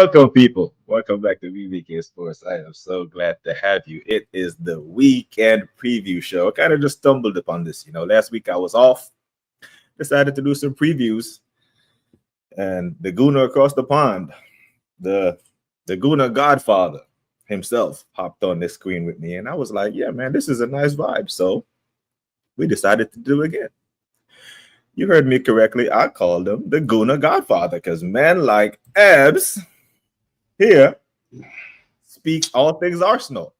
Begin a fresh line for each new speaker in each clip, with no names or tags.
Welcome, people. Welcome back to VBK Sports. I am so glad to have you. It is the weekend preview show. I kind of just stumbled upon this. Last week I was off, decided to do some previews, and the Gooner across the pond, the Gooner Godfather himself, hopped on this screen with me, and I was like, "Yeah, man, this is a nice vibe." So we decided to do it again. You heard me correctly. I called him the Gooner Godfather because man like Abs here speaks all things Arsenal.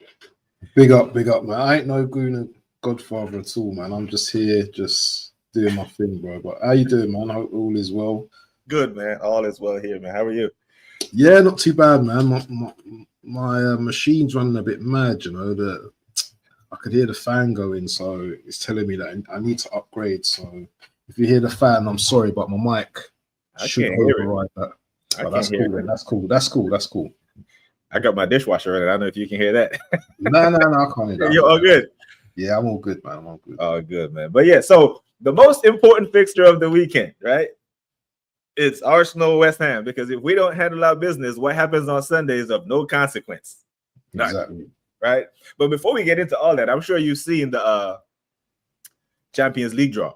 Big up, man. I ain't no Guna Godfather at all, man. I'm just here, just doing my thing, bro. But how you doing, man? I hope all is well.
Good, man. All is well here, man. How are you?
Yeah, not too bad, man. My machine's running a bit mad, That I could hear the fan going, so it's telling me that I need to upgrade. So if you hear the fan, I'm sorry, but my mic should override that. But that's cool, man. That's cool.
I got my dishwasher in it. I don't know if you can hear that.
No, I can't hear that.
You're all good.
Yeah, I'm all good, man. I'm all good.
All good, man. But yeah, so the most important fixture of the weekend, right? It's Arsenal West Ham, because if we don't handle our business, what happens on Sunday is of no consequence.
Exactly.
Right? But before we get into all that, I'm sure you've seen the Champions League draw.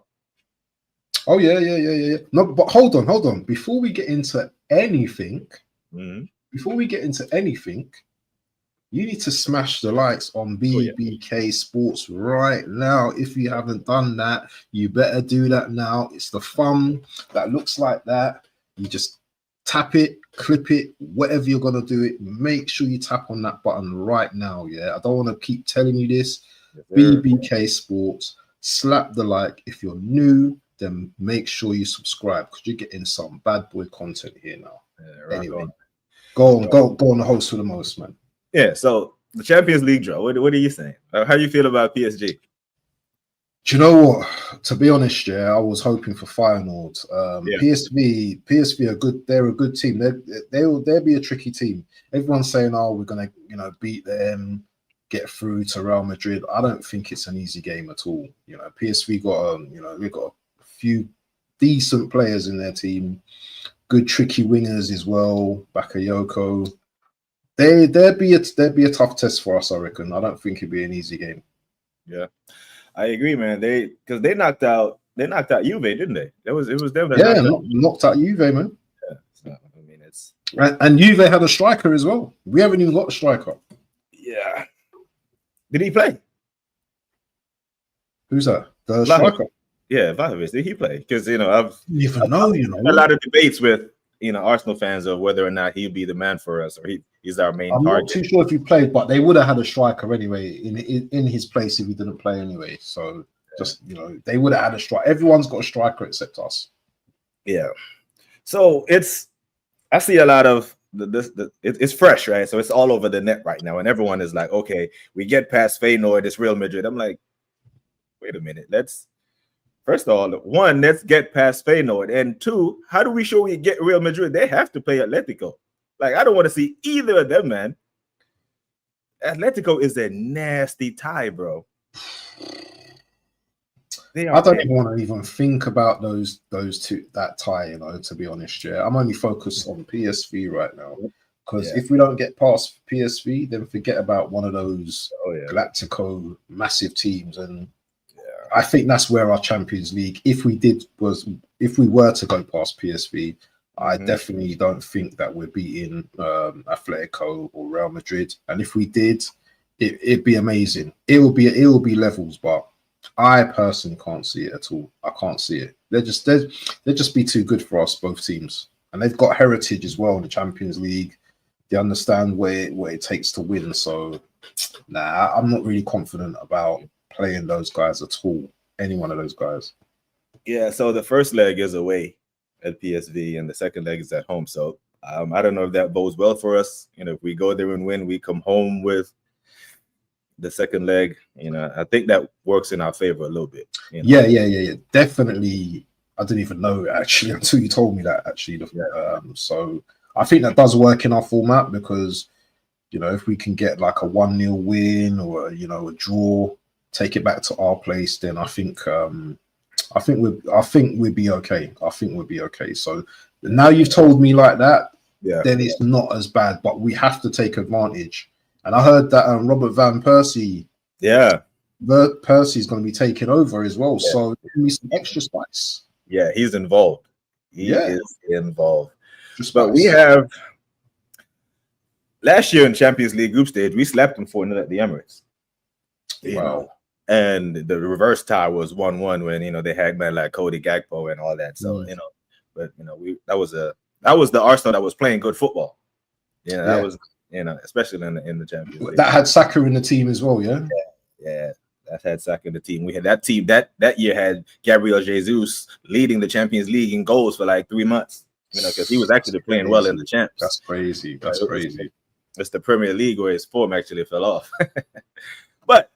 Oh, yeah. No, but hold on. Before we get into anything, you need to smash the likes on BBK Sports right now. If you haven't done that, you better do that now. It's the thumb that looks like that. You just tap it, clip it, whatever you're going to do it. Make sure you tap on that button right now, yeah? I don't want to keep telling you this. Yes, BBK Sports, slap the like. If you're new, then make sure you subscribe because you're getting some bad boy content here now. Yeah, right. Anyway, go on the host for the most, man.
Yeah, so the Champions League draw, what are you saying? How do you feel about PSG?
Do you know what? To be honest, yeah, I was hoping for Feyenoord. PSV are good. They're a good team. They'll be a tricky team. Everyone's saying, "Oh, we're gonna, beat them, get through to Real Madrid." I don't think it's an easy game at all. PSV got they've got a few decent players in their team, good tricky wingers as well. Bakayoko. There'd be a tough test for us, I reckon. I don't think it'd be an easy game.
Yeah, I agree, man. They knocked out Juve, didn't they? It was them
that knocked out Juve, man.
Yeah, so, I mean it's
and Juve had a striker as well. We haven't even got a striker.
Yeah. Did he play?
Who's that? The striker.
Yeah, Vlahovic. Did he play? Because
a
lot of debates with Arsenal fans of whether or not he'd be the man for us or he's our main target.
I'm not too sure if he played, but they would have had a striker anyway in his place if he didn't play anyway. So they would have had a striker. Everyone's got a striker except us.
Yeah. So I see a lot of it's fresh, right? So it's all over the net right now, and everyone is like, okay, we get past Feyenoord, it's Real Madrid. I'm like, wait a minute, First of all, one, let's get past Feyenoord. And two, how do we show we get Real Madrid? They have to play Atletico. Like, I don't want to see either of them, man. Atletico is a nasty tie, bro.
I don't even want to even think about those two, that tie, to be honest. Yeah, I'm only focused on PSV right now. Because if we don't get past PSV, then forget about one of those Galactico massive teams. And I think that's where our Champions League, if we were to go past PSV, I definitely don't think that we're beating Atletico or Real Madrid. And if we did, it'd be amazing. It will be levels, but I personally can't see it at all. I can't see it. They'll just be too good for us, both teams. And they've got heritage as well in the Champions League. They understand what it takes to win. So, I'm not really confident about playing those guys at all. Any one of those guys.
Yeah, so the first leg is away at PSV and the second leg is at home. So I don't know if that bodes well for us. If we go there and win, we come home with the second leg. I think that works in our favor a little bit.
Yeah. Definitely. I didn't even know actually until you told me that actually. So I think that does work in our format because if we can get like a 1-0 win or a draw, take it back to our place, then I think we'd be okay. I think we'd be okay. So now you've told me like that,
Yeah.
then it's not as bad. But we have to take advantage. And I heard that Robert Van Persie, Percy's going to be taking over as well.
Yeah.
So give me some extra spice.
Yeah, he's involved. He
Yeah.
is involved.
Just
But we have last year in Champions League group stage, we slapped them 4-0 at the Emirates. You know, and the reverse tie was 1-1 when they had men like Cody Gakpo and all that. So but that was the Arsenal that was playing good football. That was especially in the Champions League.
That had Saka in the team as well.
Yeah. That had Saka in the team. We had that team that year had Gabriel Jesus leading the Champions League in goals for like 3 months. Because he was actually playing well in the champs.
That's crazy. That's crazy.
It's the Premier League where his form actually fell off. But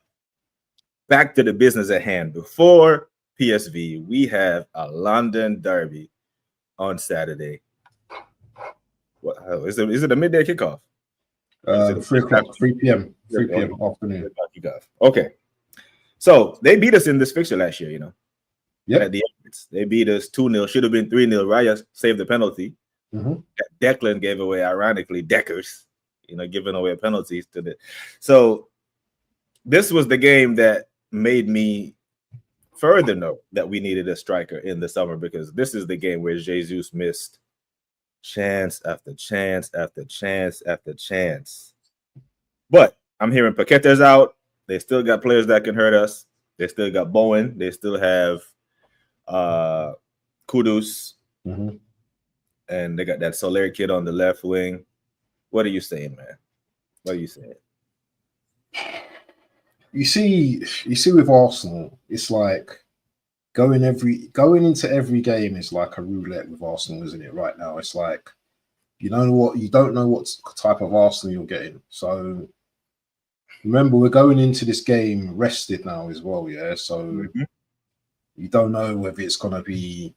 back to the business at hand. Before PSV, we have a London derby on Saturday. What is it a midday kickoff?
3 p.m. 3 p.m. afternoon.
Okay. So they beat us in this fixture last year,
Yeah.
At the Emirates. They beat us 2-0. Should have been 3-0. Raya saved the penalty. Declan gave away, ironically, Deckers, giving away penalties to the. So this was the game that made me further know that we needed a striker in the summer, because this is the game where Jesus missed chance after chance after chance after chance. But I'm hearing Paqueta's out. They still got players that can hurt us. They still got Bowen. They still have Kudus. And they got that Soler kid on the left wing. What are you saying, man? What are you saying?
You see with Arsenal, it's like going into every game is like a roulette with Arsenal, isn't it? Right now, it's like you don't know what type of Arsenal you're getting. So remember, we're going into this game rested now as well, yeah. So you don't know whether it's going to be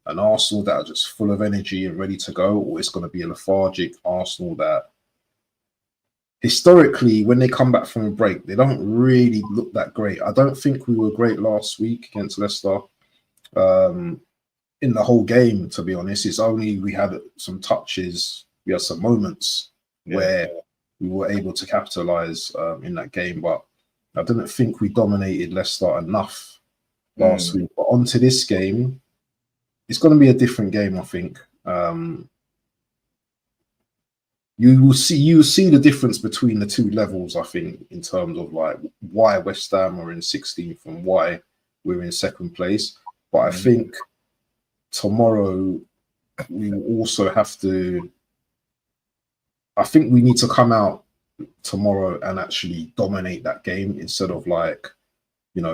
an Arsenal that are just full of energy and ready to go, or it's going to be a lethargic Arsenal that historically, when they come back from a break, they don't really look that great. I don't think we were great last week against Leicester in the whole game, to be honest. It's only we had some touches, we had some moments where we were able to capitalize in that game, but I didn't think we dominated Leicester enough last week. But onto this game, it's going to be a different game, I think. You will see the difference between the two levels, I think, in terms of like why West Ham are in 16th and why we're in second place. But I think tomorrow we will also have to. I think we need to come out tomorrow and actually dominate that game instead of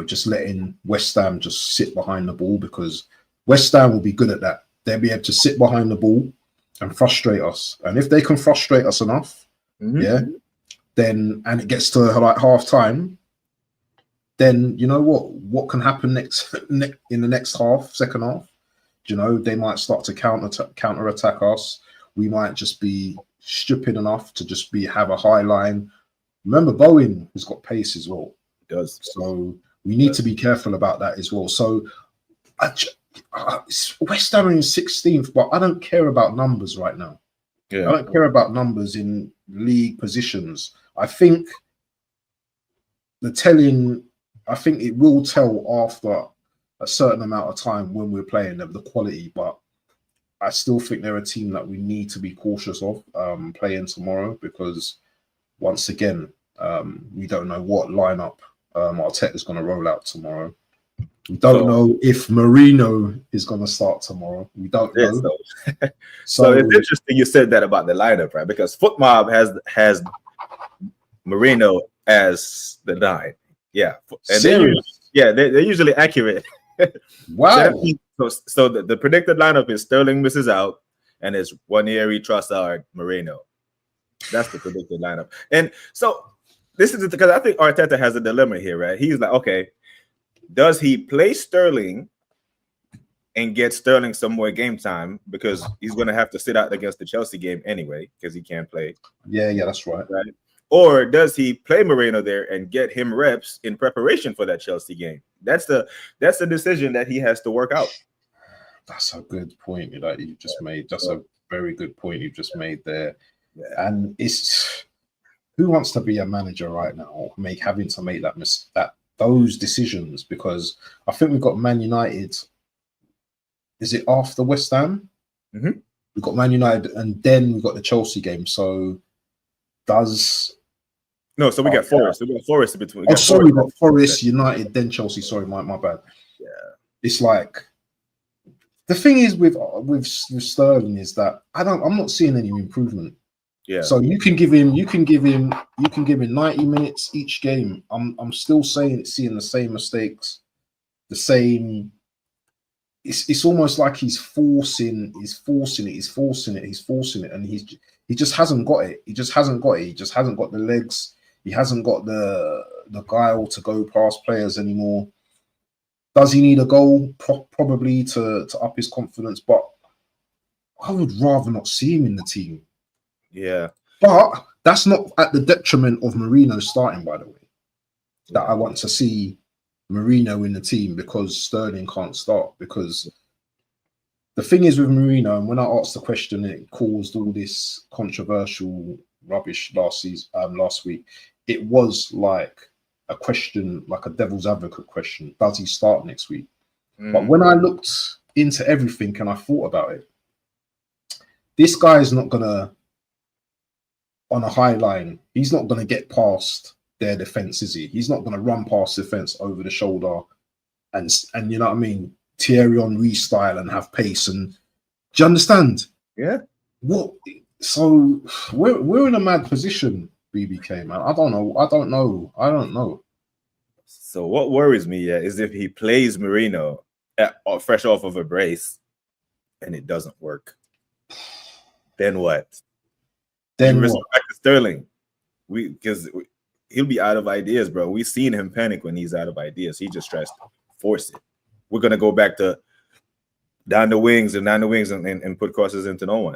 just letting West Ham just sit behind the ball, because West Ham will be good at that. They'll be able to sit behind the ball and frustrate us. And if they can frustrate us enough, then and it gets to like half time, then you know what can happen next in the next half, second half. They might start to counter attack us. We might just be stupid enough to have a high line. Remember, Bowen has got pace as well.
It does.
So we need to be careful about that as well. So West Ham are in 16th, but I don't care about numbers right now. I don't care about numbers in league positions. I think it will tell after a certain amount of time when we're playing them, the quality, but I still think they're a team that we need to be cautious of playing tomorrow, because once again, we don't know what lineup Arteta is going to roll out tomorrow. We don't know if Marino is going to start tomorrow. We don't know.
So it's interesting you said that about the lineup, right? Because FootMob has Marino as the 9. Yeah. And they're usually accurate.
Wow.
So the predicted lineup is Sterling misses out, and it's Wanieri, Trossard, Marino. That's the predicted lineup. And so this is because I think Arteta has a dilemma here, right? He's like, okay, does he play Sterling and get Sterling some more game time, because he's going to have to sit out against the Chelsea game anyway because he can't play?
Yeah, that's right.
Or does he play Moreno there and get him reps in preparation for that Chelsea game? That's the decision that he has to work out.
That's a good point that you just made. That's a very good point you just made there.
Yeah.
And it's who wants to be a manager right now, having to make those decisions? Because I think we've got Man United. Is it after West Ham?
Mm-hmm.
We've got Man United, and then we've got the Chelsea game. So
No, so we got Forest. We got Forest in between.
We got Forest, United, then Chelsea. Sorry, my bad.
Yeah.
It's like the thing is with Sterling is that I'm not seeing any improvement.
Yeah.
So you can give him 90 minutes each game. I'm still seeing the same mistakes, the same. It's almost like he's forcing it, and he just hasn't got it. He just hasn't got it. He just hasn't got the legs. He hasn't got the guile to go past players anymore. Does he need a goal? Probably to up his confidence, but I would rather not see him in the team.
Yeah.
But that's not at the detriment of Mourinho starting, by the way. That I want to see Mourinho in the team because Sterling can't start. Because the thing is with Mourinho, and when I asked the question, it caused all this controversial rubbish last week. It was like a question, like a devil's advocate question. Does he start next week? But when I looked into everything and I thought about it, this guy is not gonna, on a high line, he's not gonna get past their defense, is he? He's not gonna run past defense over the shoulder and you know what I mean, Thierry Henry style and have pace. And do you understand?
Yeah.
What? So we're in a mad position, BBK, man. I don't know.
So what worries me, is if he plays Mourinho fresh off of a brace and it doesn't work. Then what? Then back to Sterling. Because he'll be out of ideas, bro. We've seen him panic when he's out of ideas. He just tries to force it. We're gonna go back to down the wings and put crosses into no one.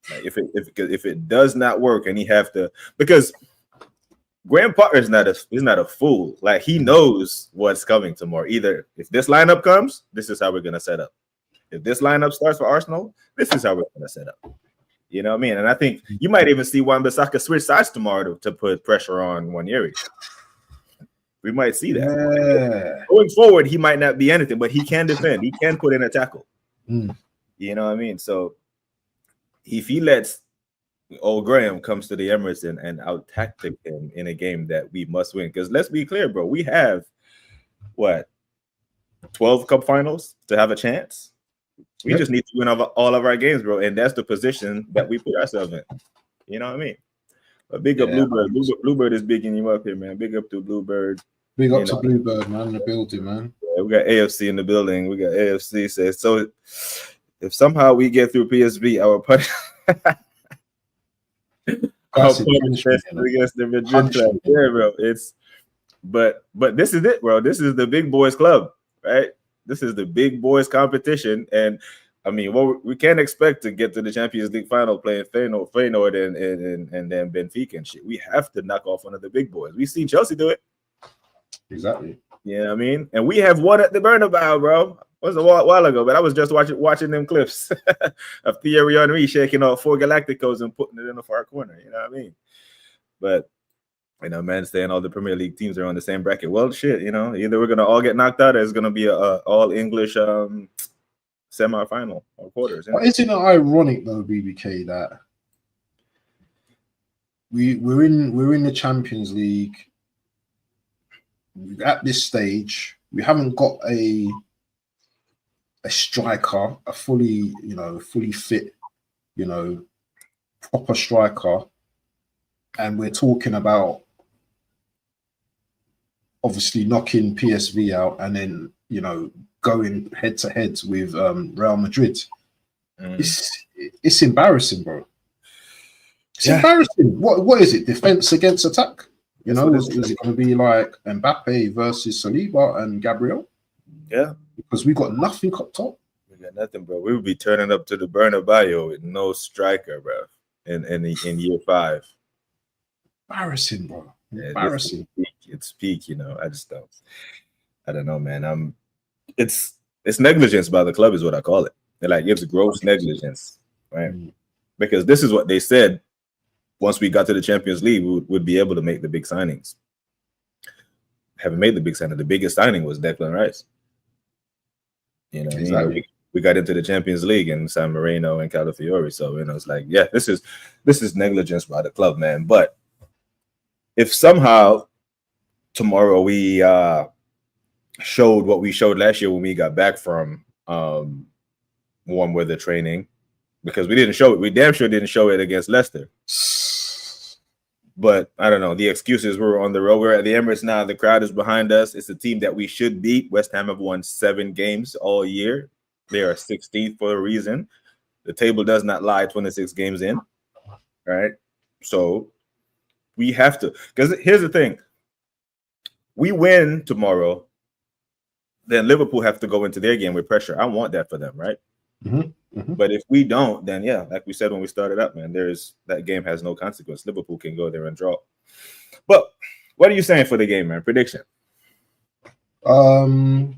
Like if it does not work and he have to, because Graham Potter is not a fool. Like he knows what's coming tomorrow. Either if this lineup comes, this is how we're gonna set up. If this lineup starts for Arsenal, this is how we're gonna set up. You know what I mean? And I think you might even see Wan-Bissaka switch sides tomorrow to put pressure on Nwaneri. We might see that.
Yeah.
Going forward, he might not be anything, but he can defend. He can put in a tackle. You know what I mean? So if he lets old Graham comes to the Emirates and out-tactic him in a game that we must win, because let's be clear, bro, we have, 12 cup finals to have a chance? We just need to win all of our games, bro, and that's the position that we put ourselves in. You know what I mean? But big up Bluebird. Bluebird is bigging you up here, man. Big up to Bluebird.
Big up to Bluebird, man, in the building, man.
Yeah, we got AFC in the building. We got AFC says, so if somehow we get through PSV, our punishment against the Madrid club. Yeah, bro. But this is it, bro. This is the big boys club, right? This is the big boys competition, and I mean, we can't expect to get to the Champions League final playing Feyenoord and then Benfica and shit. We have to knock off one of the big boys. We've seen Chelsea do it.
Exactly.
You know what I mean? And we have won at the Bernabeu, bro. It was a while ago, but I was just watching them clips of Thierry Henry shaking off 4 Galacticos and putting it in the far corner. You know what I mean? But man, saying all the Premier League teams are on the same bracket. Well, shit, either we're gonna all get knocked out, or it's gonna be a all English semi-final or quarters.
But isn't it ironic though, BBK, that we're in the Champions League at this stage? We haven't got a striker, a fully fit, proper striker, and we're talking about obviously knocking PSV out and then going head to head with Real Madrid. It's embarrassing, bro. It's embarrassing. What is it? Defense against attack? Is it going to be like Mbappe versus Saliba and Gabriel?
Yeah,
because we got nothing up top.
We got nothing, bro. We would be turning up to the Bernabeu with no striker, bro. In year 5.
Embarrassing, bro. Embarrassing.
It's peak, I don't know, man. It's negligence by the club is what I call it. It's gross negligence. right? Because this is what they said. Once we got to the Champions League, we would be able to make the big signings. Haven't made the big signing. The biggest signing was Declan Rice. You know,
Exactly.
we got into the Champions League and San Marino and Calafiori. So, it's like, yeah, this is negligence by the club, man. But if somehow tomorrow we showed what we showed last year when we got back from warm weather training, because we didn't show it. We damn sure didn't show it against Leicester. But I don't know. The excuses were on the road. We're at the Emirates now. The crowd is behind us. It's a team that we should beat. West Ham have won 7 games all year. They are 16th for a reason. The table does not lie 26 games in. Right? So we have to. Because here's the thing. We win tomorrow, then Liverpool have to go into their game with pressure. I want that for them, right? But if we don't, then yeah, like we said when we started up, man, that game has no consequence. Liverpool can go there and draw. But what are you saying for the game, man? Prediction?
Do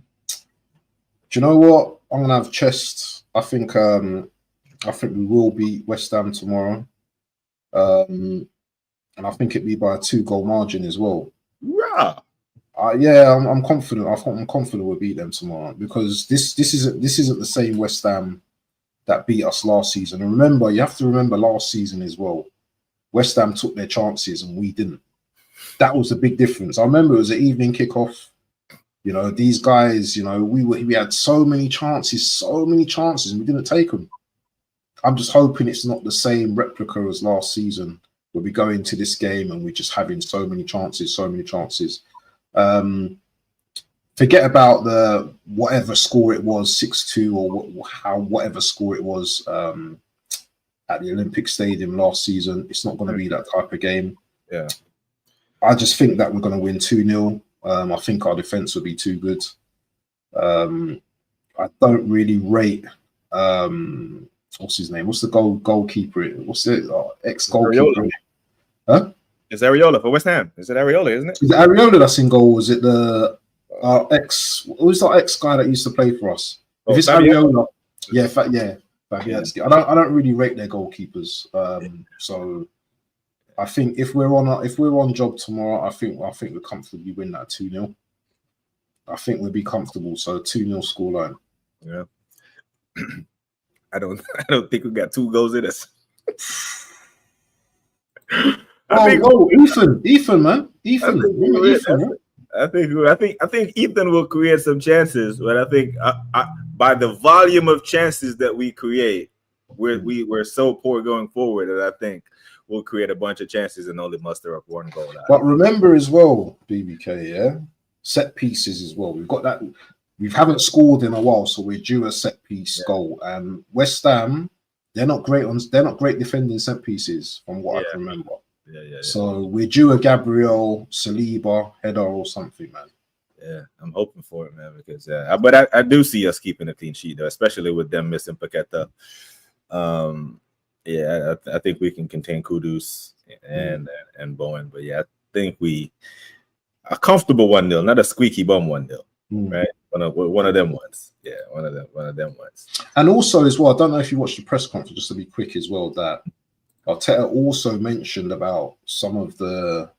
you know what? I'm gonna have chest. I think we will beat West Ham tomorrow. And I think it'll be by a 2-goal margin as well.
Yeah.
Yeah, I'm confident. I'm confident we'll beat them tomorrow, because this isn't the same West Ham that beat us last season. And remember, you have to remember last season as well. West Ham took their chances and we didn't. That was the big difference. I remember it was an evening kickoff. You know, these guys. You know, we had so many chances, and we didn't take them. I'm just hoping it's not the same replica as last season, where we go into this game and we're just having so many chances. Forget about the whatever score it was, 6-2 or whatever score it was at the Olympic Stadium last season. It's not going to be that type of game.
Yeah,
I just think that we're going to win 2-0. I think our defense will be too good. I don't really rate what's his name? What's the goalkeeper? What's it? Ex-goalkeeper? Huh?
It's Areola for West Ham. Is it Areola, isn't it?
Is it Areola that's in goal? Was it the who's that ex guy that used to play for us? If it's Areola, Fabianski. I don't really rate their goalkeepers. So I think if we're on job tomorrow, I think we'll comfortably win that 2-0. I think we'll be comfortable. So 2-0 scoreline.
Yeah. I don't think we got 2 goals in us.
Ethan, man.
I think Ethan will create some chances, but I think by the volume of chances that we create, we're so poor going forward that I think we'll create a bunch of chances and only muster up 1 goal.
But remember as well, BBK, yeah, set pieces as well. We've got that. We haven't scored in a while, so we're due a set piece goal. And West Ham, they're not great defending set pieces, from what I can remember. Yeah. So we're due a Gabriel Saliba header or something, man.
Yeah, I'm hoping for it, man, because but I do see us keeping a clean sheet, though, especially with them missing Paqueta. I think we can contain Kudus and Bowen, but yeah, I think a comfortable 1-0, not a squeaky bum 1-0, right? One of them ones. Yeah, one of them ones.
And also as well, I don't know if you watched the press conference, just to be quick as well, that Arteta also mentioned about some of the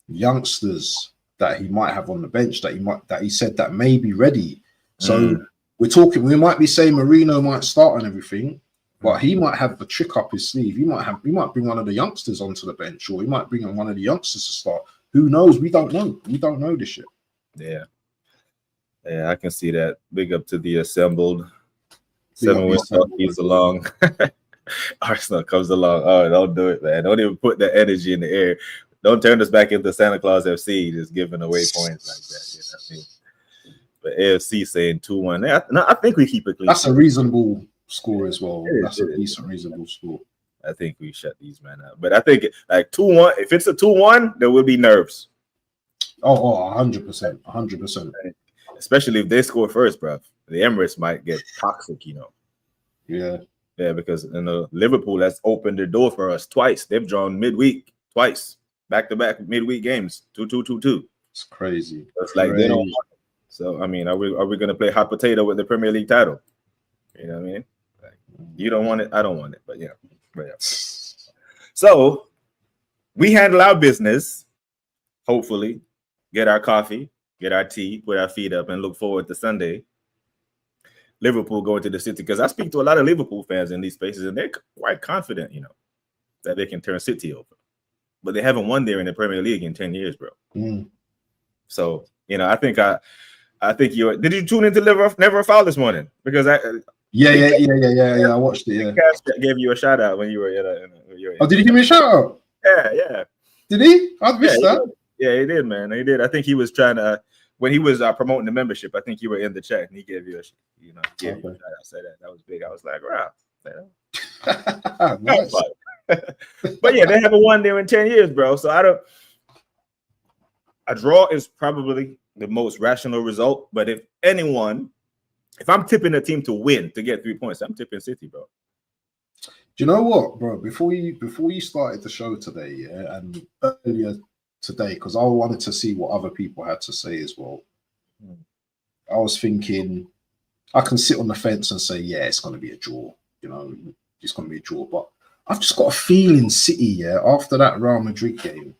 youngsters that he might have on the bench that he said that may be ready. So we might be saying Marino might start and everything, but he might have the trick up his sleeve. He might bring one of the youngsters onto the bench, or he might bring on one of the youngsters to start. Who knows? We don't know. We don't know this shit.
Yeah, I can see that. Big up to the assembled. 7 wins keeps along. Arsenal comes along. Oh, don't do it, man. Don't even put that energy in the air. Don't turn us back into Santa Claus FC, just giving away points like that. You know what I mean? But AFC saying 2-1. I think we keep it clean.
That's a reasonable score as well. That's a decent, reasonable score.
I think we shut these men out. But I think like 2-1, if it's a 2-1, there will be nerves.
Oh, 100%. 100%.
Especially if they score first, bro. The Emirates might get toxic, you know. Yeah, because Liverpool has opened the door for us twice. They've drawn midweek twice, back-to-back midweek games, 2-2-2-2.
It's crazy.
It's like they don't. So I mean, are we going to play hot potato with the Premier League title? You know what I mean? You don't want it. I don't want it. But yeah. So we handle our business. Hopefully, get our coffee, get our tea, put our feet up, and look forward to Sunday. Liverpool going to the City, because I speak to a lot of Liverpool fans in these spaces, and they're quite confident, that they can turn City over. But they haven't won there in the Premier League in 10 years, bro. So, I think you did you tune into Never a Foul this morning? Because I
watched it. Yeah,
Cash gave you a shout out when you were
oh, did he give me a shout out?
Yeah.
Did he? I missed that.
Yeah, he did, man. He did. I think he was trying to when he was promoting the membership. I think you were in the chat and he gave you a you a shout out. Said that was big. I was like, wow. Nice. But yeah, they haven't won there in 10 years, bro. So a draw is probably the most rational result. But if I'm tipping a team to win to get 3 points, I'm tipping City, bro.
Do you know what, bro? Before you started the show today, and earlier today, because I wanted to see what other people had to say as well. I was thinking I can sit on the fence and say, yeah, it's going to be a draw. It's going to be a draw. But I've just got a feeling City, after that Real Madrid game,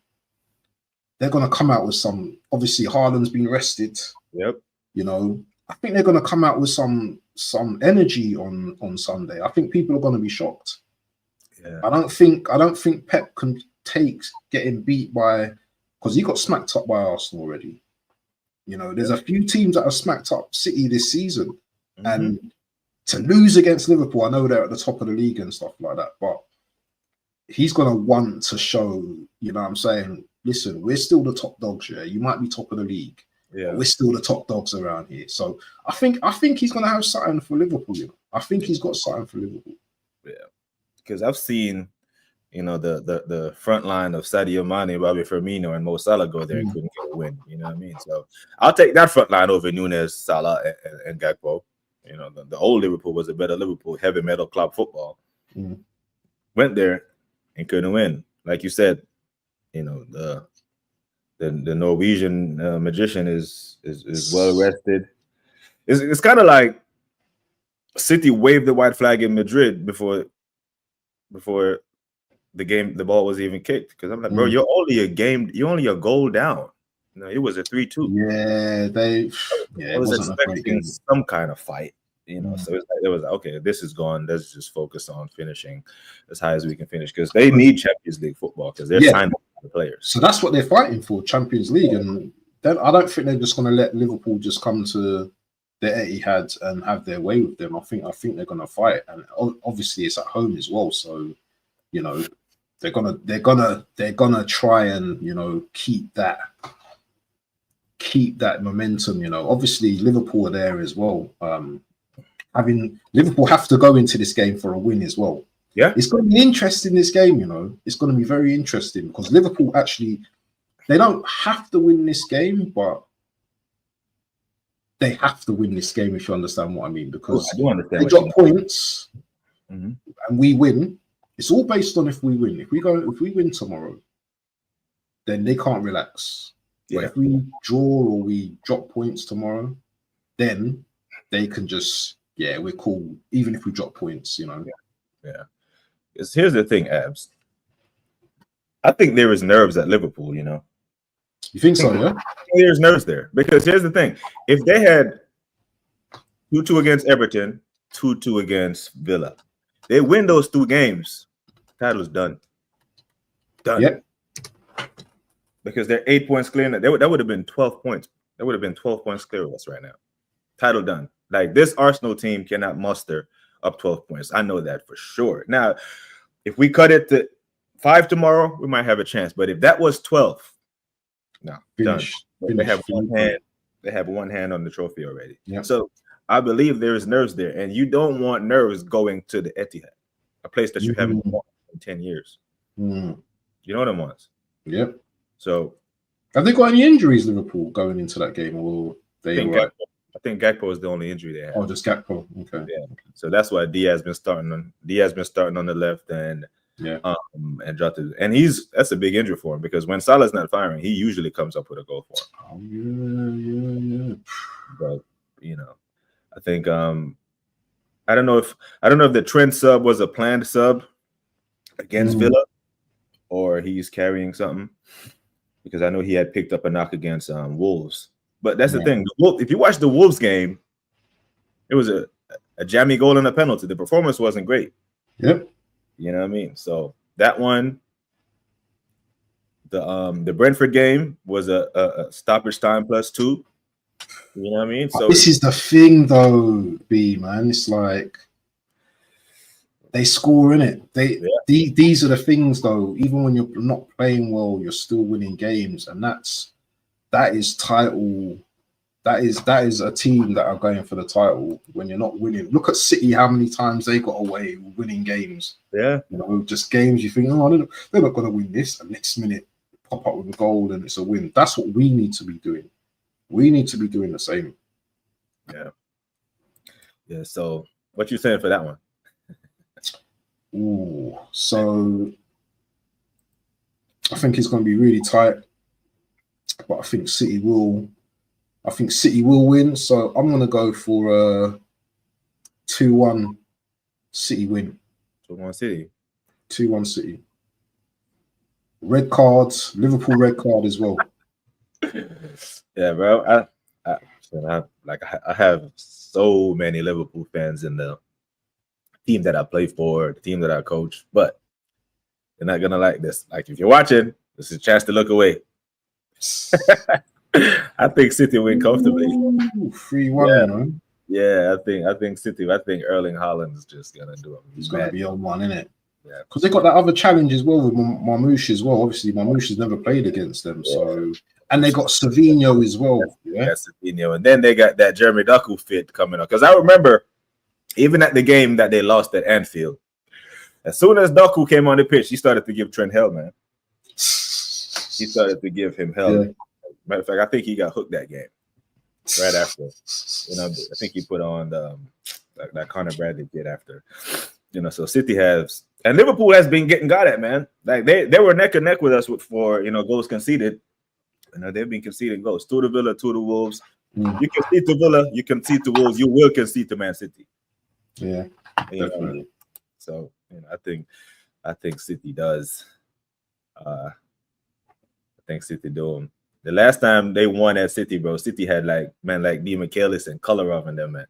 they're going to come out with some. Obviously, Haaland's been rested.
Yep.
I think they're going to come out with some energy on Sunday. I think people are going to be shocked.
Yeah.
I don't think Pep can take getting beat by, because he got smacked up by Arsenal already. There's a few teams that have smacked up City this season, and to lose against Liverpool, I know they're at the top of the league and stuff like that, but he's going to want to show, what I'm saying, listen, we're still the top dogs here. You might be top of the league. Yeah, we're still the top dogs around here. So I think he's going to have something for Liverpool. I think he's got something for Liverpool.
Yeah, because I've seen, the front line of Sadio Mane, Bobby Firmino, and Mo Salah go there and couldn't get a win. You know what I mean? So I'll take that front line over Nunes, Salah, and Gakpo. The old Liverpool was a better Liverpool, heavy metal club football. Went there and couldn't win. Like you said, the Norwegian magician is well rested. It's kind of like City waved the white flag in Madrid before the ball was even kicked. Because I'm like, bro, you're only a goal down. It was a 3-2.
Yeah,
I was expecting some kind of fight. So it was like, okay, this is gone. Let's just focus on finishing as high as we can finish, because they need Champions League football, because they're signing the players.
So that's what they're fighting for, Champions League. And then I don't think they're just going to let Liverpool just come to the Etihad and have their way with them. I think they're going to fight, and obviously it's at home as well. So they're gonna try and keep that momentum. Obviously Liverpool are there as well. Liverpool have to go into this game for a win as well.
Yeah,
it's going to be interesting, this game. It's going to be very interesting, because Liverpool actually, they don't have to win this game, but they have to win this game, if you understand what I mean, because they drop points and we win. It's all based on if we win. If we win tomorrow, then they can't relax. But if we draw or we drop points tomorrow, then they can just, we're cool, even if we drop points, Yeah.
Because here's the thing, Abs. I think there is nerves at Liverpool,
You think so, yeah?
There's nerves there. Because here's the thing. If they had 2-2 against Everton, 2-2 against Villa, they win those 2 games, title's done.
Yep.
Because they're 8 points clear. That would have been 12 points. That would have been 12 points clear of us right now. Title done. Like, this Arsenal team cannot muster up 12 points. I know that for sure. Now, if we cut it to 5 tomorrow, we might have a chance. But if that was 12, no, done. They have one hand on the trophy already.
Yeah.
So I believe there is nerves there, and you don't want nerves going to the Etihad, a place that you haven't won in 10 years. You know what I want?
Yep.
So,
have they got any injuries, Liverpool, going into that game, or
I think Gakpo is the only injury they have.
Oh, just Gakpo. Okay.
Yeah. So that's why Diaz been starting on the left, and and Jota, and that's a big injury for him, because when Salah's not firing, he usually comes up with a goal for him.
Oh yeah.
But I think I don't know if the Trent sub was a planned sub against Villa, or he's carrying something, because I know he had picked up a knock against Wolves. But that's the thing. If you watch the Wolves game, it was a jammy goal and a penalty. The performance wasn't great.
Yep.
You know what I mean? So that one, the Brentford game was a stoppage time +2. You know what I mean? So
this is the thing, though, B man. It's like they score in it. These are the things, though. Even when you're not playing well, you're still winning games, and that is title. That is a team that are going for the title when you're not winning. Look at City, how many times they got away winning games.
Yeah,
you know, just games you think, oh, they're not going to win this, and next minute pop up with a goal and it's a win. That's what we need to be doing. We need to be doing the same.
Yeah. So, what you saying for that one?
Ooh, so I think it's going to be really tight, but I think City will win. So I'm going to go for a 2-1 City win.
2-1 City.
2-1 City. Red cards, Liverpool red card as well.
Yeah, bro. I have so many Liverpool fans in the team that I play for, the team that I coach, but they're not gonna like this. Like, if you're watching, this is a chance to look away. I think City win comfortably.
3-1,
you
know?
Yeah, I think City. I think Erling Haaland's just gonna do it.
He's gonna be on one, innit?
Yeah,
because they got that other challenge as well with Marmoush as well. Obviously, Marmoush has never played against them, so, and they got Savinho as well.
Yeah, Savinho, and then they got that Jeremy Doku fit coming up. Because I remember, even at the game that they lost at Anfield, as soon as Doku came on the pitch, he started to give Trent hell, man. He started to give him hell. Yeah. Matter of fact, I think he got hooked that game right after. You know, I think he put on that Connor Bradley did after. You know, so City has, and Liverpool has been getting got at, man. Like they were neck and neck with us for goals conceded. You know, they've been conceding goals. 2 to Villa, 2 to Wolves. You concede to Villa, you concede to Wolves, you will concede to Man City.
Yeah, definitely.
So, I think City does. I think City do them. The last time they won at City, bro, City had like D. McAllis and Kolarov in them, man.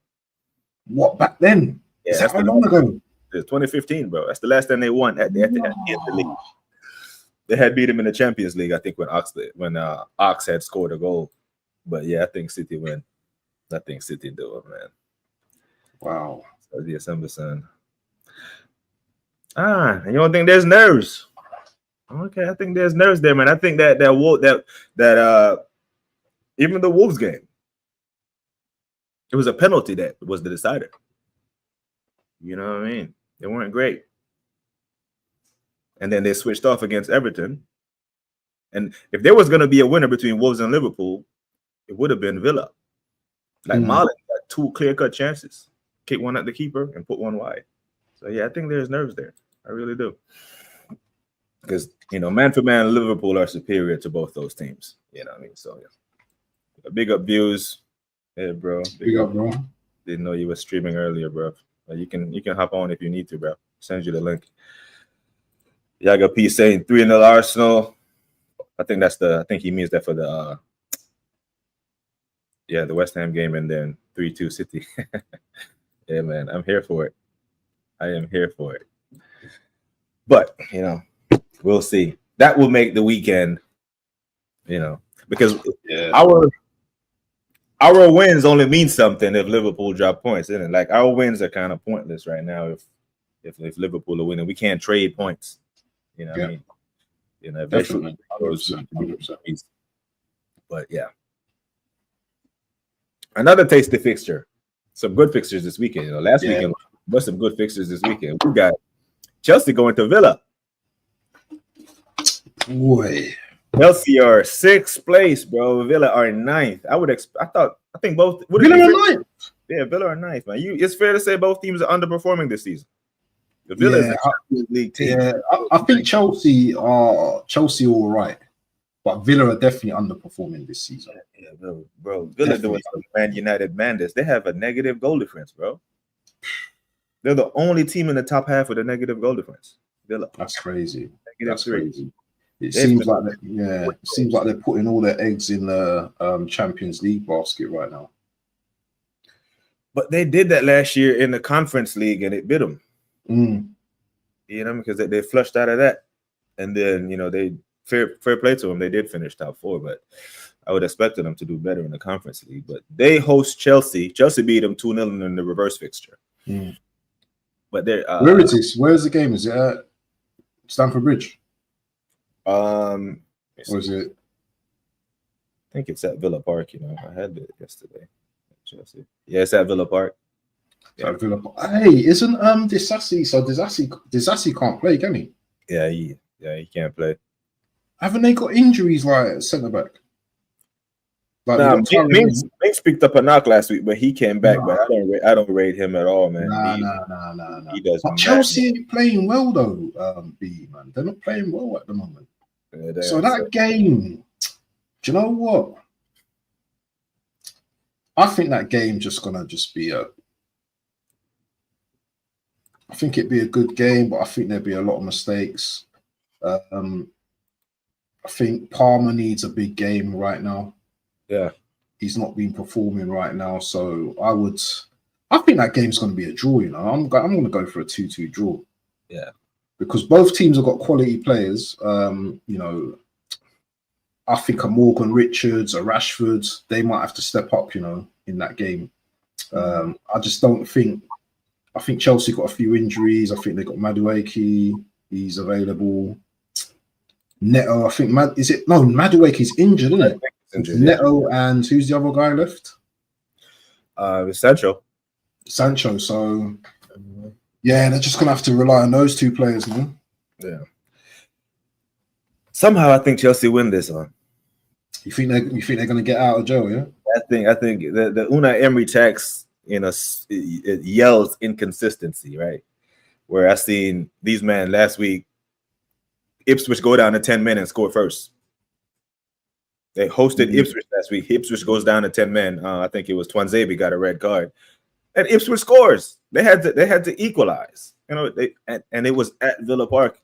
What, back then?
Yeah,
that's how long ago?
It's 2015, bro. That's the last time they won at the league. They had beat him in the Champions League, I think, when Ox had scored a goal. But yeah, I think City win. I think City do it, man.
Wow.
So the December son. And you don't think there's nerves? Okay, I think there's nerves there, man. I think that even the Wolves game, it was a penalty that was the decider. You know what I mean? They weren't great. And then they switched off against Everton. And if there was going to be a winner between Wolves and Liverpool, it would have been Villa. Like Marlon got 2 clear-cut chances. Kick one at the keeper and put one wide. So, yeah, I think there's nerves there. I really do. Because, man for man, Liverpool are superior to both those teams. You know what I mean? So, yeah. Big up views. Yeah, bro.
Big up, bro.
Didn't know you were streaming earlier, bro. You can hop on if you need to, bro. Send you the link. Yaga P saying 3-0 Arsenal. I think he means that for the the West Ham game, and then 3-2 City. Yeah, man, I'm here for it. I am here for it. But we'll see. That will make the weekend. Because our wins only mean something if Liverpool drop points, isn't it? Like, our wins are kind of pointless right now if Liverpool are winning. We can't trade points. You know what I mean?
Definitely. 100%.
But yeah. Another tasty fixture. Some good fixtures this weekend. Last weekend was some good fixtures this weekend. We got Chelsea going to Villa.
Boy.
Chelsea are 6th place, bro. Villa are 9th. I think both.
Villa are 9th.
Yeah, Villa are 9th, man. It's fair to say both teams are underperforming this season. The Villa is a Champions League team. Yeah,
I think Chelsea are all right, but Villa are definitely underperforming this season.
Yeah, bro. Villa doing some Man United madness. They have a negative goal difference, bro. They're the only team in the top half with a negative goal difference. Villa.
That's crazy.
That's
Crazy. It
They've
seems
been-
like it seems like they're putting all their eggs in the Champions League basket right now.
But they did that last year in the Conference League, and it bit them. You know, because they flushed out of that, and then they fair play to them. They did finish top 4, but I would expect them to do better in the Conference League. But they host Chelsea. Chelsea beat them 2-0 in the reverse fixture. But they're
where is this? Where's the game? Is it at Stamford Bridge?
Or
is it?
I think it's at Villa Park. I had it yesterday. Chelsea. Yeah, it's at Villa Park.
Yeah. Villa Park. Hey, isn't Disasi? So Disasi can't play, can he?
Yeah, he can't play.
Haven't they got injuries like centre back?
Mings picked up a knock last week, but he came back. But I don't rate him at all, man.
Nah.
He does.
But Chelsea ain't playing well though. B man, they're not playing well at the moment.
Yeah,
so that game, do you know what? I think that game gonna be a. I think it'd be a good game, but I think there'd be a lot of mistakes. I think Palmer needs a big game right now.
Yeah,
he's not been performing right now, so I think that game's going to be a draw. I'm going to go for a 2-2 draw.
Yeah,
because both teams have got quality players. I think a Morgan Richards, a Rashford, they might have to step up. In that game. I just don't think. I think Chelsea got a few injuries. I think they got Madueke. He's available. Neto, I think Madueke's injured, isn't it? Injured, Neto, and who's the other guy left? Sancho. So they're just gonna have to rely on those two players, man.
Yeah. Somehow I think Chelsea win this one.
You think they're gonna get out of jail, yeah?
I think the Unai Emery tax, it yells inconsistency, right? Where I seen these men last week, Ipswich go down to 10 men and score first. They hosted Ipswich last week. Ipswich goes down to 10 men. I think it was Twanzebe got a red card, and Ipswich scores. They had to equalize. And it was at Villa Park,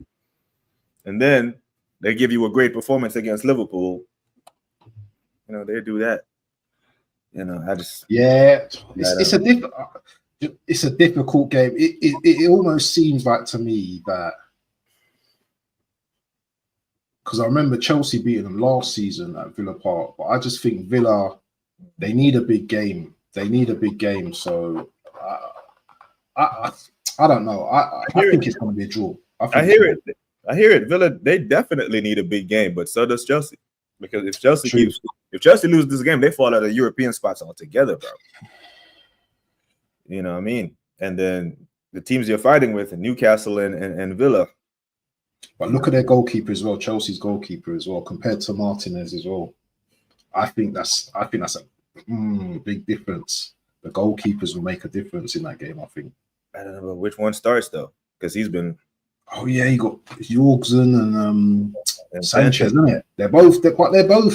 and then they give you a great performance against Liverpool. They do that.
It's a difficult game. It almost seems like to me that. Because I remember Chelsea beating them last season at Villa Park, but I just think Villa, they need a big game. So I don't know. I think it's going to be a draw.
I hear it. Villa, they definitely need a big game, but so does Chelsea. Because if Chelsea loses this game, they fall out of European spots altogether, bro. You know what I mean? And then the teams you're fighting with, Newcastle and Villa.
But look at their goalkeeper as well, Chelsea's goalkeeper as well, compared to Martinez as well. I think that's a big difference. The goalkeepers will make a difference in that game, I think.
I don't know which one starts though, because he's been.
Oh yeah, you got Jorgensen and Sanchez, isn't it? They're both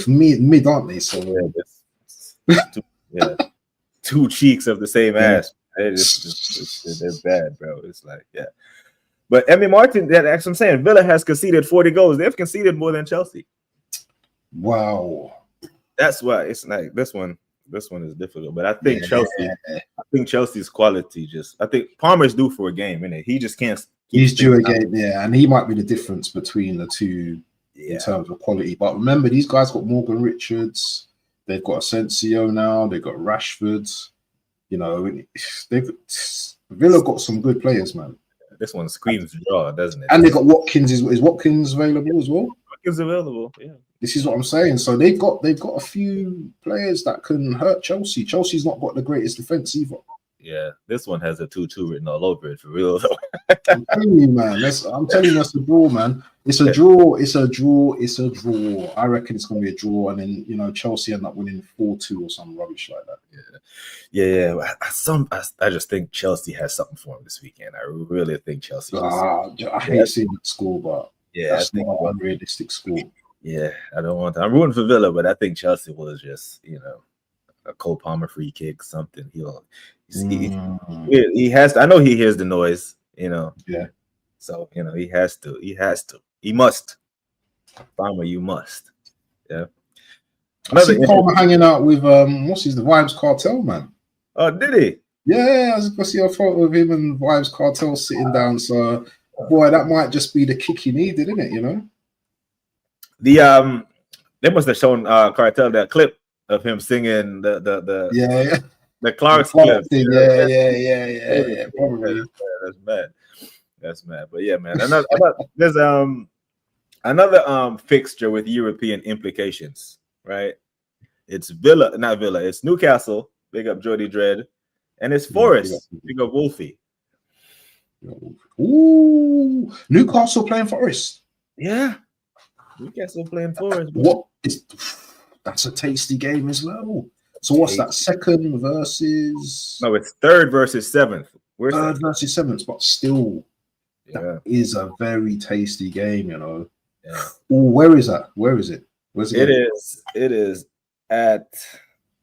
mid, aren't they? So
two cheeks of the same ass. They're bad, bro. It's like But Emi Martin, that's what I'm saying. Villa has conceded 40 goals. They've conceded more than Chelsea.
Wow.
That's why it's like this one is difficult. But I think Chelsea's quality I think Palmer's due for a game, innit? He just can't.
He's due a game, and he might be the difference between the two in terms of quality. But remember, these guys got Morgan Richards. They've got Asensio now. They've got Rashford. Villa got some good players, man.
This one screams draw, doesn't it?
And they got Watkins. Is Watkins available as well?
Watkins available, yeah.
This is what I'm saying. So they've got a few players that can hurt Chelsea. Chelsea's not got the greatest defense either.
Yeah, this one has a 2-2 written all over it for real though.
I'm telling you, man. I'm telling you, that's a draw, man. It's a draw. I reckon it's going to be a draw, and then Chelsea end up winning 4-2 or some rubbish like that.
Yeah. I just think Chelsea has something for them this weekend. I really think Chelsea.
I hate seeing that score, but that's not an unrealistic score.
Yeah, I don't want to. I'm rooting for Villa, but I think Chelsea will just, a Cole Palmer free kick, something. He
Mm,
has to. I know he hears the noise, you know.
yeah.
So he has to. He must. Palmer, you must. Yeah.
I see Palmer hanging out with what's his the Vibes Cartel, man.
Oh, did he?
Yeah, I was gonna see a photo of him and Vibes Cartel sitting down. So, boy, that might just be the kick he needed, isn't it? You know.
They must have shown Cartel that clip of him singing the Clark's clip.
Yeah. Probably.
That's mad. But yeah, man. There's another fixture with European implications, right? It's not Villa. It's Newcastle. Big up Jody Dredd, and it's Forest. Big up Wolfie.
Ooh, Newcastle playing Forest.
Yeah, Newcastle playing Forest.
Bro. That's a tasty game as well. So what's that? Second versus?
No, it's third versus seventh.
Third versus seventh, but still, that is a very tasty game. You know.
Yeah.
Ooh, where is that? Where is it? Where's it?
It is at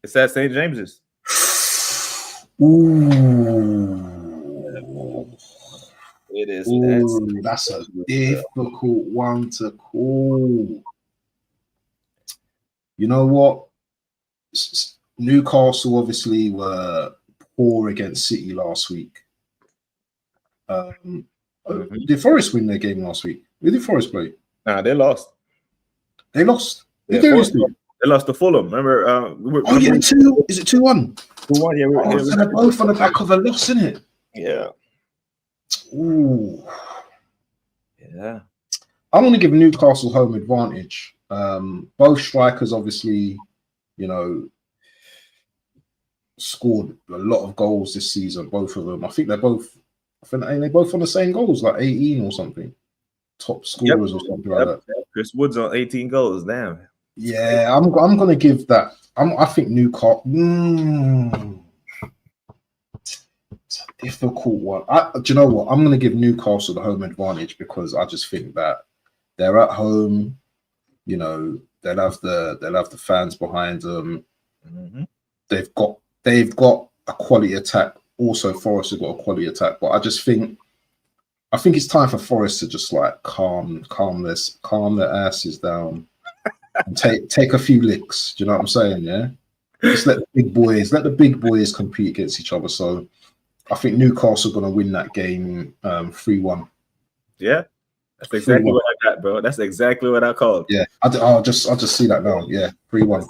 St. James's.
Ooh.
It is.
Ooh, that's a difficult one to call. You know what? Newcastle obviously were poor against City last week. Did Forest win their game last week? Who did Forest play?
Nah, they lost.
They lost.
They lost to Fulham. Remember?
Yeah, 2. Is it 2-1?
2-1. Yeah,
so they're both on the back of a loss, isn't it?
Yeah.
Ooh.
Yeah.
I'm going to give Newcastle home advantage. Both strikers, obviously, scored a lot of goals this season. Both of them. I think they're both on the same goals, like 18 or something. Top scorers or something like that.
Chris Wood's on 18 goals. Damn.
Yeah, I'm going to give that. I think Newcastle. It's a difficult one. Do you know what? I'm going to give Newcastle the home advantage because I just think that they're at home. They'll have the fans behind them.
Mm-hmm.
They've got a quality attack. Also, Forest have got a quality attack. But I think it's time for Forest to just like calm their asses down and take a few licks. Do you know what I'm saying? Yeah. Just let the big boys compete against each other. So I think Newcastle are going to win that game 3-1.
Yeah. That's exactly what I got, bro. That's exactly what I called.
Yeah, I'll just see that now. Yeah, 3-1.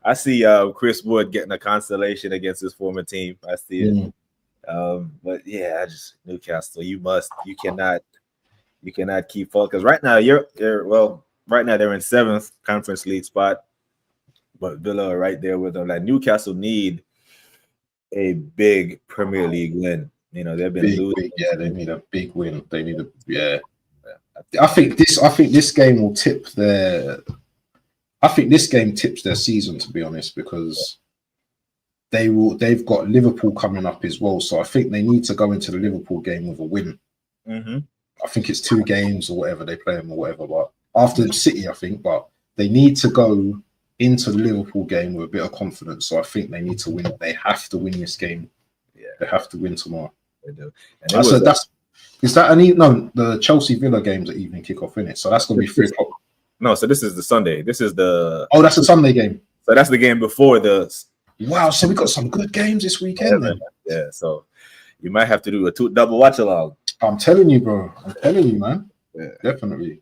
I see Chris Wood getting a consolation against his former team. I see it. But yeah, Newcastle. You cannot keep falling because right now right now they're in 7th Conference League spot, but Villa are right there with them. Like Newcastle need a big Premier League win. They've been losing.
They need a big win. They need I think this game will tip their. I think this game tips their season, to be honest, because they've got Liverpool coming up as well. So I think they need to go into the Liverpool game with a win.
Mm-hmm.
I think it's 2 games or whatever they play them or whatever. But after City, I think, but they need to go into the Liverpool game with a bit of confidence. So I think they need to win. They have to win this game.
Yeah,
they have to win tomorrow.
They do.
The Chelsea Villa game's at evening kickoff, in it. So that's going to be 3 o'clock.
No, so this is the Sunday. This is the.
Oh, that's a Sunday game.
So that's the game before the.
Wow, so we got some good games this weekend.
Yeah, so you might have to do a double watch along.
I'm telling you, bro. I'm telling you, man.
Yeah,
definitely.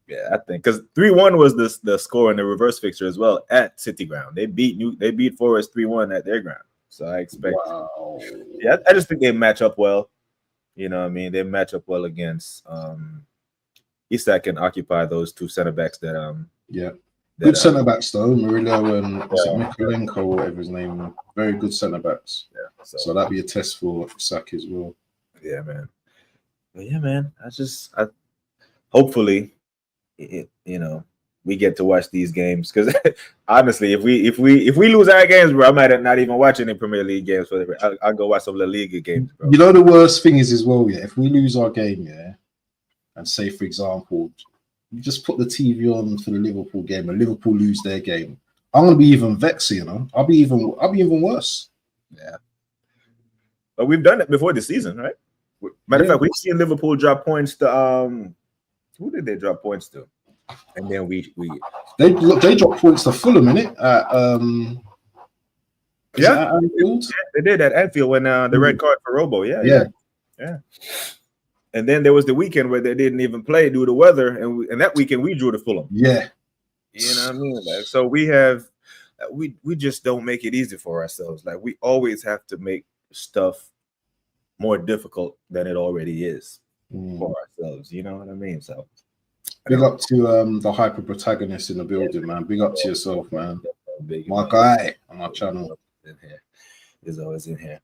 Yeah, I think because 3-1 was the score in the reverse fixture as well at City Ground. They beat Forest 3-1 at their ground. So I expect. Wow. Yeah, I just think they match up well. You know what I mean? They match up well against Isak can occupy those 2 center backs that
good center backs though, Murillo and Mikalenko or whatever his name. Very good center backs.
Yeah.
So that'd be a test for Isak as well.
Yeah, man. But yeah, man. Hopefully we get to watch these games because honestly, if we lose our games, bro, I might not even watch any Premier League games. I'll go watch some La Liga games, bro.
You know the worst thing is as well, yeah. If we lose our game, and say for example, you just put the TV on for the Liverpool game, and Liverpool lose their game, I'm gonna be even vexed, you know. I'll be even worse.
Yeah. But we've done it before this season, right? Matter of fact, we've seen Liverpool drop points to who did they drop points to? And then
they dropped points to Fulham, innit?
At Anfield? They did at Anfield when the red card for Robo. Yeah. And then there was the weekend where they didn't even play due to weather, and that weekend we drew to Fulham.
Yeah.
You know what I mean? Like, so we just don't make it easy for ourselves. Like, we always have to make stuff more difficult than it already is for ourselves. You know what I mean? So
big up to the hyper protagonist in the building, man. Big up to yourself, man. My guy on our channel
is always in here.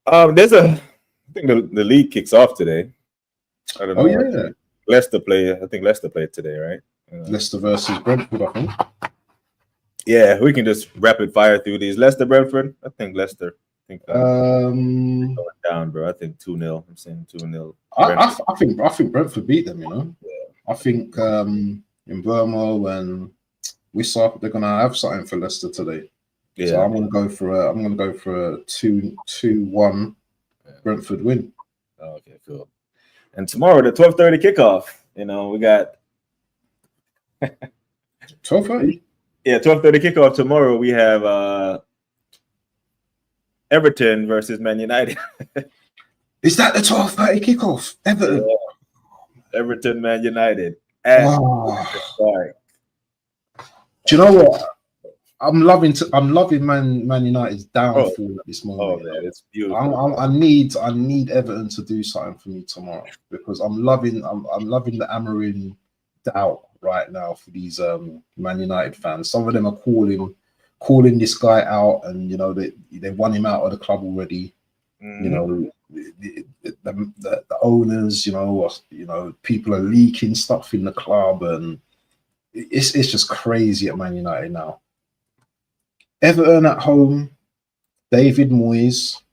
I think the league kicks off today. I don't know.
Oh yeah.
Leicester play. I think Leicester played today, right?
Leicester versus Brentford, I think.
Yeah, we can just rapid fire through these. Leicester, Brentford. I think Leicester.
Going
down, bro. I think 2-0. I'm saying 2-0.
I think Brentford beat them. You know. Yeah. I think in Burma when we saw they're gonna have something for Leicester today. Yeah. So I'm gonna go for a 2-1 Brentford win.
Okay, cool. And tomorrow, the 12:30 kickoff. You know, we got
12:30.
Yeah, 12:30 kickoff tomorrow. We have Everton versus Man United.
Is that the 12:30 kickoff? Everton.
Yeah. Everton, Man United.
Do you know what? I'm loving Man United's downfall at this moment.
Oh man, it's beautiful.
I need Everton to do something for me tomorrow because I'm loving the Amorim doubt right now for these Man United fans. Some of them are calling this guy out, and you know they won him out of the club already. You know the owners, you know people are leaking stuff in the club, and it's just crazy at Man United now. Everton at home, David Moyes.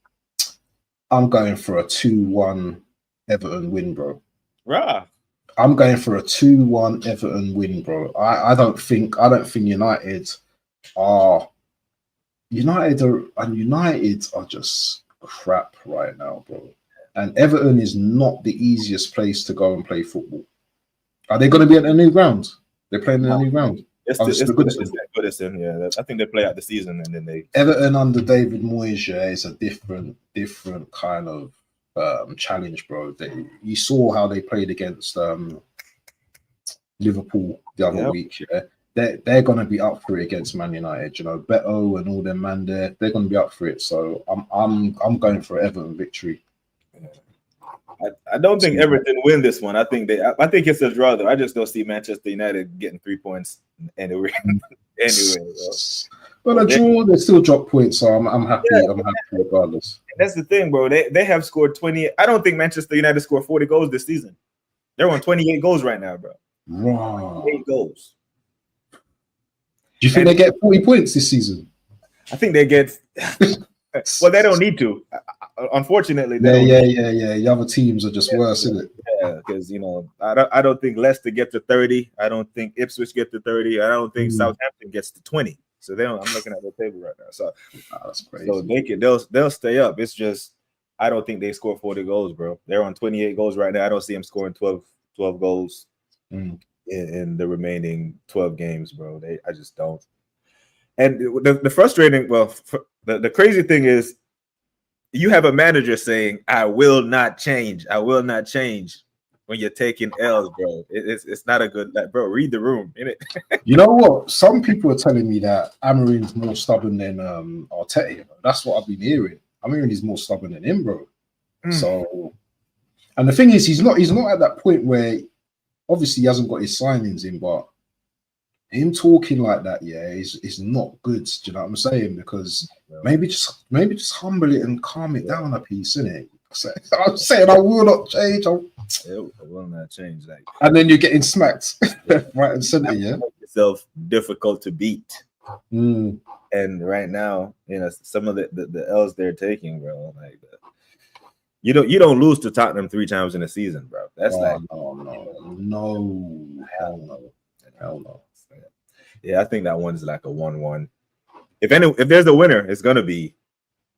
I'm going for a 2-1 Everton win, bro.
Rah.
I'm going for a 2-1 Everton win, bro. I don't think United are just crap right now, bro. And Everton is not the easiest place to go and play football. Are they going to be at a new ground? They're playing in a new ground.
It's Goodison, yeah. I think they play out the season and then they
Everton under David Moyes, is a different kind of challenge, bro. You saw how they played against Liverpool the other week. Yeah, they're gonna be up for it against Man United. You know, Beto and all them man they're gonna be up for it. So I'm going for Everton victory.
I don't think Everton win this one. I think it's a draw though. I just don't see Manchester United getting 3 points anyway.
But a draw, they still drop points, so I'm happy. Yeah. I'm happy regardless.
That's the thing, bro. They have scored 20. I don't think Manchester United scored 40 goals this season. They're on 28 goals right now, bro.
Wow.
8 goals.
Do you think they get 40 points this season?
I think they get. Well, they don't need to. Unfortunately,
yeah. The other teams are just worse, isn't it?
Yeah, because I don't think Leicester get to 30. I don't think Ipswich get to 30. I don't think Southampton gets to 20. So I'm looking at the table right now. So
that's crazy.
So they'll stay up. It's just I don't think they score 40 goals, bro. They're on 28 goals right now. I don't see them scoring 12 goals in the remaining 12 games, bro. I just don't. And the frustrating, the crazy thing is, you have a manager saying, "I will not change. I will not change." When you're taking L's, bro, it's not a good. Like, bro, read the room, innit?
You know what? Some people are telling me that Amorim's more stubborn than Arteta. You know? That's what I've been hearing. I'm hearing he's more stubborn than him, bro. So, and the thing is, he's not at that point where obviously he hasn't got his signings in, but him talking like that, is not good. Do you know what I'm saying? Because maybe just humble it and calm it down a piece, innit? So I'm saying I will not change. I
will not change. Like,
and then you're getting smacked right and center. Yeah,
make yourself difficult to beat. And right now, some of the L's they're taking, bro. Like, you don't lose to Tottenham 3 times in a season, bro. That's hell no. Yeah, I think that one's like a 1-1. If there's a winner, it's gonna be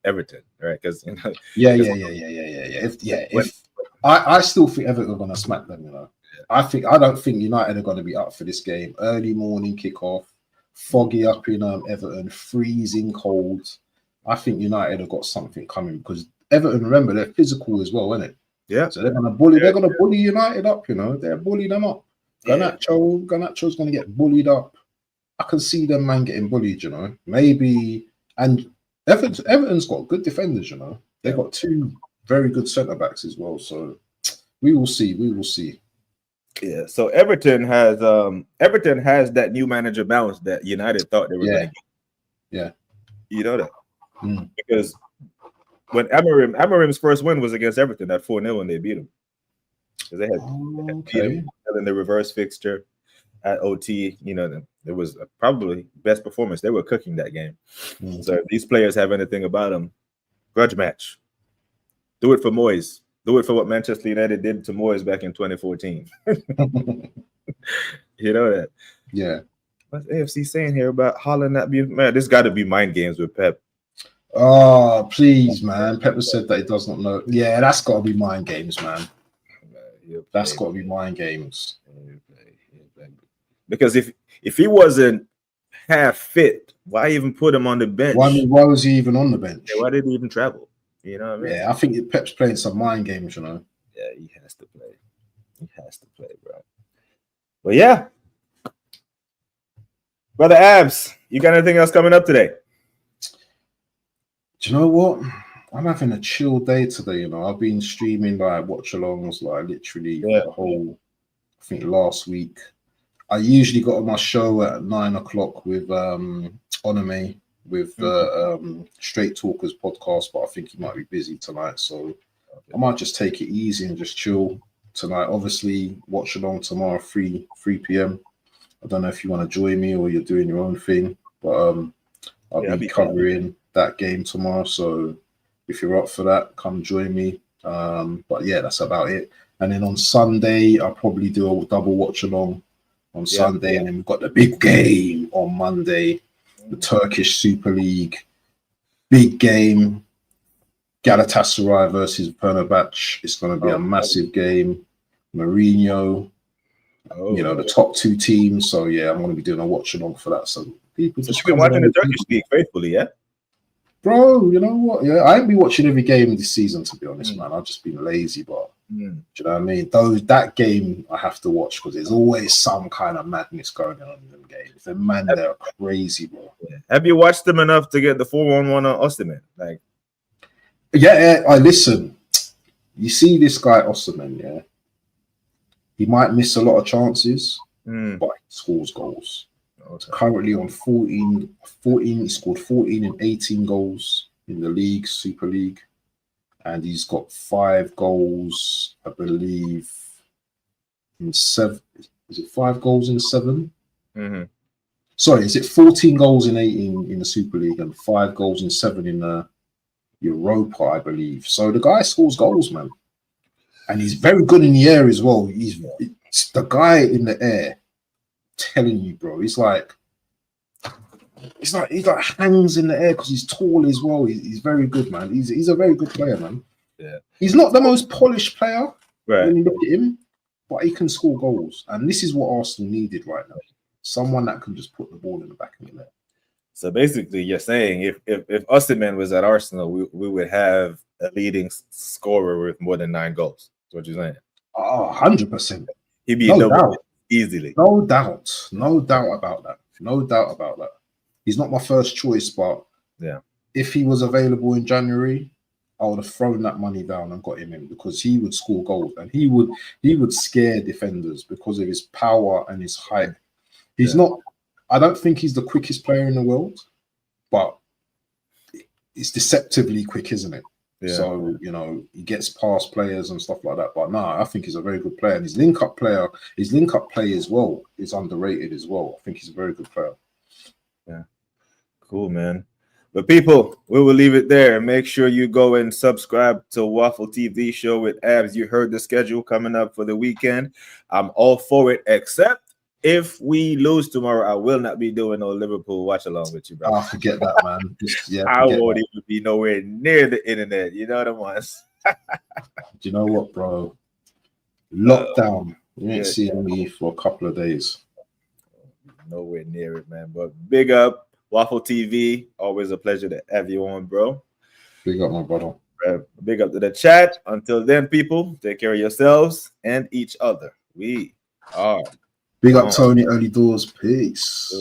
Everton, right? Because
Yeah. If I still think Everton are going to smack them, you know. I don't think United are going to be up for this game. Early morning kickoff, foggy up in Everton, freezing cold. I think United have got something coming because Everton, remember, they're physical as well, isn't it?
Yeah.
So they're gonna bully. They're gonna bully United up. You know, they're bully them up.
Yeah.
Garnacho's gonna get bullied up. I can see them man getting bullied. You know, maybe and Everton's got good defenders. You know, they've got two very good centre backs as well. So we will see. We will see.
Yeah. So Everton has that new manager bounce that United thought they were going to get.
Yeah.
You know that because when Amarim's first win was against Everton at 4-0 and they beat him because they had beat him in the reverse fixture at OT. You know, it was probably best performance. They were cooking that game. So if these players have anything about them, grudge match. Do it for Moyes. Do it for what Manchester United did to Moyes back in 2014. You know that.
Yeah.
What's AFC saying here about Holland not being man? This got to be mind games with Pep.
Oh, please, man. Pep said that he does not know. Yeah, that's got to be mind games, man. That's got to be mind games.
Because if he wasn't half fit, why even put him on the bench?
Why was he even on the bench?
Yeah, why did he even travel? You know what I mean?
Yeah, I think Pep's playing some mind games, you know.
Yeah, he has to play. He has to play, bro. But yeah. Brother Abs, you got anything else coming up today?
Do you know what? I'm having a chill day today, you know. I've been streaming like watch-alongs, like literally the whole, I think last week. I usually got on my show at 9 o'clock with Onome, with Straight Talkers podcast, but I think he might be busy tonight. So I might just take it easy and just chill tonight. Obviously, watch along tomorrow, 3 p.m. I don't know if you want to join me or you're doing your own thing, but I'll be covering that game tomorrow. So if you're up for that, come join me. But yeah, that's about it. And then on Sunday, I'll probably do a double watch along on Sunday. And then we've got the big game on Monday, the Turkish Super League. Big game. Galatasaray versus Fenerbahce. It's going to be a massive game. Mourinho, you know, the top two teams. So yeah, I'm going to be doing a watch along for that. So people just
been watching the Turkish league faithfully, yeah?
Bro, you know what? Yeah, I ain't be watching every game this season, to be honest, man. I've just been lazy, but do you know what I mean? That game I have to watch because there's always some kind of madness going on in them games. The man, they're crazy, bro.
Yeah. Have you watched them enough to get the 4-1-1 on Osimhen? Like,
yeah, I listen. You see this guy Osimhen, yeah? He might miss a lot of chances, but he scores goals. Okay. Currently on 14, he scored 14 and 18 goals in the league, Super League. And he's got 5 goals, I believe, in 7. Is it 5 goals in 7? Sorry, is it 14 goals in 18 in the Super League and 5 goals in 7 in the Europa, I believe. So the guy scores goals, man. And he's very good in the air as well. It's the guy in the air, telling you, bro. He's like hangs in the air because he's tall as well. He's very good, man. He's a very good player, man.
Yeah.
He's not the most polished player
when
you look at him, but he can score goals. And this is what Arsenal needed right now. Someone that can just put the ball in the back of the net.
So basically, you're saying if Osimhen was at Arsenal, we would have a leading scorer with more than 9 goals. That's what you're saying?
100%.
He'd be double easily.
No doubt about that. No doubt about that. He's not my first choice, but if he was available in January, I would have thrown that money down and got him in because he would score goals and he would scare defenders because of his power and his height. He's not. I don't think he's the quickest player in the world, but it's deceptively quick, isn't it? Yeah. So, you know, he gets past players and stuff like that. But no, I think he's a very good player. And his link-up play as well is underrated as well. I think he's a very good player.
Yeah. Cool, man. But people, we will leave it there. Make sure you go and subscribe to Waffle TV Show with Abs. You heard the schedule coming up for the weekend. I'm all for it, except if we lose tomorrow, I will not be doing no Liverpool watch along with you, bro.
Oh, forget that, man.
I won't even be nowhere near the internet. You know what I'm saying?
Do you know what, bro? Lockdown. You ain't seeing me for a couple of days.
Nowhere near it, man. But big up Waffle TV. Always a pleasure to have you on, bro.
Big up, my brother.
Big up to the chat. Until then, people, take care of yourselves and each other. We are.
Big up, Tony. Early doors. Peace.